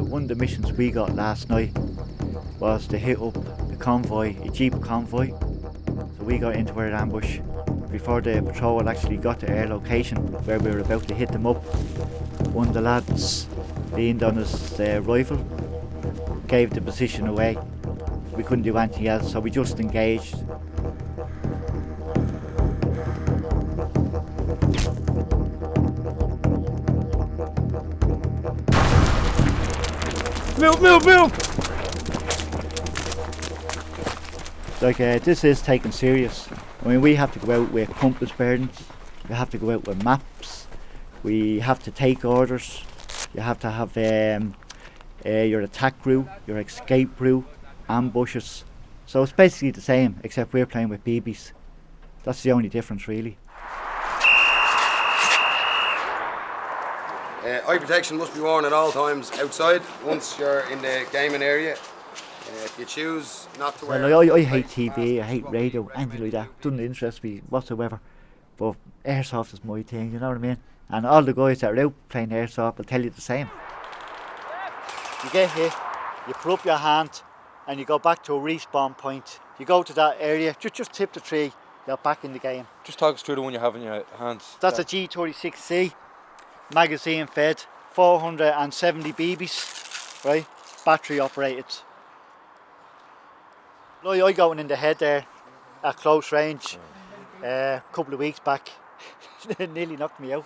One of the missions we got last night was to hit up a convoy, a Jeep convoy. So we got into our ambush before the patrol actually got to our location where we were about to hit them up. One of the lads leaned on his rifle, gave the position away. We couldn't do anything else, so we just engaged. Move! Like, this is taken serious. I mean, we have to go out with compass bearings, we have to go out with maps, we have to take orders, you have to have your attack route, your escape route, ambushes. So it's basically the same, except we're playing with BBs. That's the only difference, really. Eye protection must be worn at all times outside once you're in the gaming area. If you choose not to wear Well, I hate TV, I hate radio, anything like that. Doesn't interest me whatsoever. But airsoft is my thing, you know what I mean? And all the guys that are out playing airsoft will tell you the same. You get hit, you put up your hand, and you go back to a respawn point. You go to that area, just tip the tree, you're back in the game. Just talk us through the one you have in your hands. That's a G36C, magazine fed, 470 BBs, right? Battery operated. I got one in the head there at close range a couple of weeks back. It nearly knocked me out.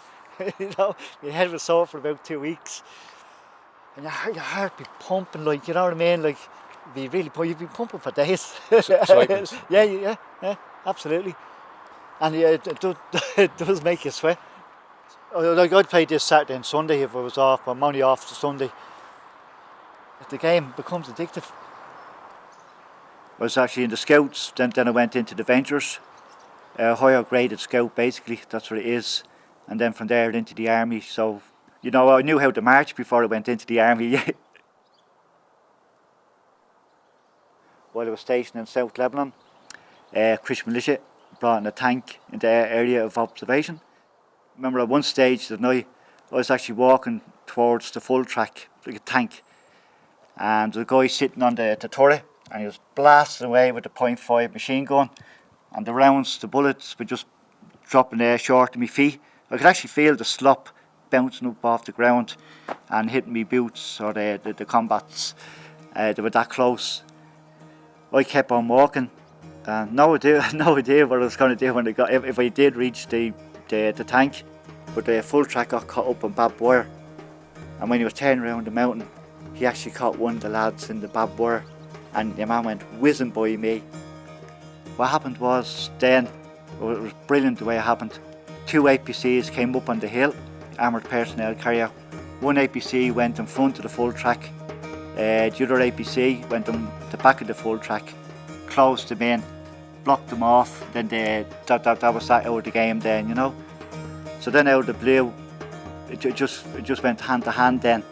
You know, my head was sore for about 2 weeks. And your heart be pumping, like, you know what I mean? Like, you'd be pumping for days. Yeah, absolutely. And yeah, it does make you sweat. Like, I'd play this Saturday and Sunday if I was off, but I'm only off to Sunday. The game becomes addictive. I was actually in the Scouts, then I went into the Ventures, a higher graded Scout basically, that's what it is. And then from there into the Army, so, you know, I knew how to march before I went into the Army. While I was stationed in South Lebanon, Christian Militia brought in a tank into the area of observation. Remember at one stage that night, I was actually walking towards the full track, like a tank, and the guy sitting on the turret, and he was blasting away with the .5 machine gun, and the rounds, the bullets were just dropping there short of my feet. I could actually feel the slop bouncing up off the ground and hitting me boots or the combats. They were that close. I kept on walking, and no idea what I was going to do when if I did reach the tank. But the full track got caught up on barbed wire, and when he was turning around the mountain, he actually caught one of the lads in the barbed wire, and the man went whizzing by me. What happened was then, it was brilliant the way it happened. 2 APCs came up on the hill, armoured personnel carrier. One APC went in front of the full track. The other APC went on the back of the full track, closed them in, blocked them off. Then that was that out of the game then, you know. So then out of the blue, it just went hand to hand then.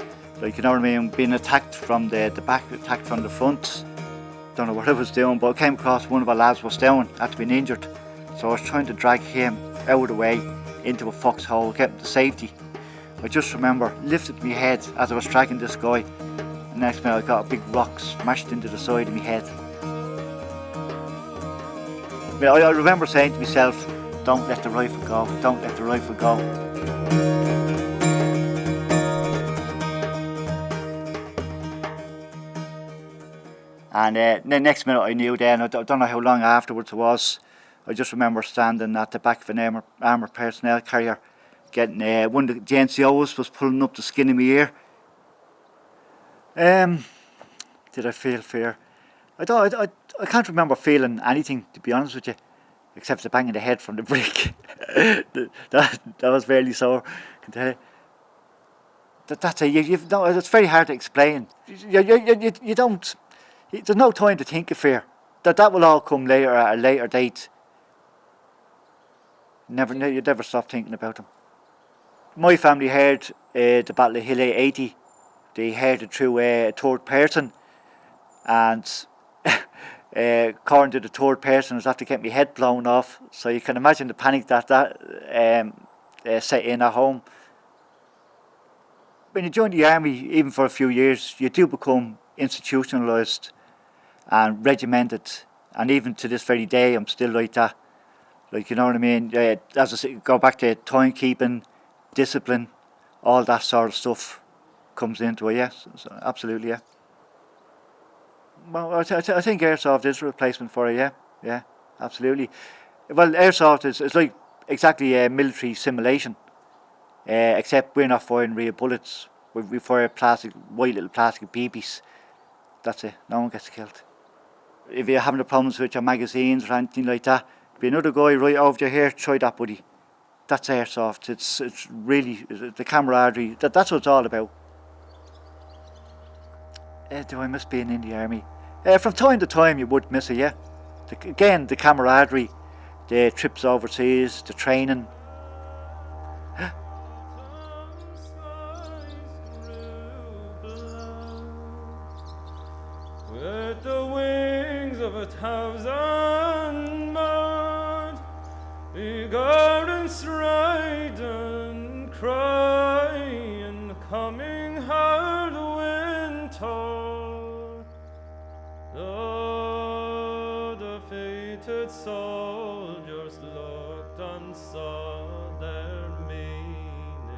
Like, you know what I mean, being attacked from the back, attacked from the front. Don't know what I was doing, but I came across one of our lads was down, had been injured. So I was trying to drag him out of the way into a foxhole, get him to safety. I just remember lifted my head as I was dragging this guy, and next minute I got a big rock smashed into the side of my head. I remember saying to myself, don't let the rifle go, don't let the rifle go. And the next minute I knew then, I don't know how long afterwards it was, I just remember standing at the back of an armoured personnel carrier, getting one of the NCOs was pulling up the skin of my ear. Did I feel fear? I can't remember feeling anything, to be honest with you, except the bang in the head from the brick. that was fairly sore, I can tell you. It's very hard to explain. You don't. There's no time to think of fear. That will all come later at a later date. You never stop thinking about them. My family heard the Battle of Hill 80. They heard it through a third person, and according to the third person, I was after getting my head blown off. So you can imagine the panic that set in at home. when you join the army, even for a few years, you do become institutionalised and regimented. And even to this very day, I'm still like that. Like, you know what I mean? As I say, go back to timekeeping, discipline, all that sort of stuff comes into it, yes. So absolutely, yeah. Well, I think airsoft is a replacement for it, yeah. Yeah, absolutely. Well, airsoft is like exactly a military simulation, except we're not firing real bullets. We fire white little plastic BBs. That's it. No one gets killed. If you're having the problems with your magazines or anything like that, be another guy right over your hair, try that, buddy. That's airsoft. It's really the camaraderie. That's what it's all about. Do I miss being in the army? From time to time, you would miss it, yeah. Again, the camaraderie, the trips overseas, the training. With the wings of 1,000 birds, the gardens strident cry in the coming hard winter. The defeated soldiers looked and saw their meaning.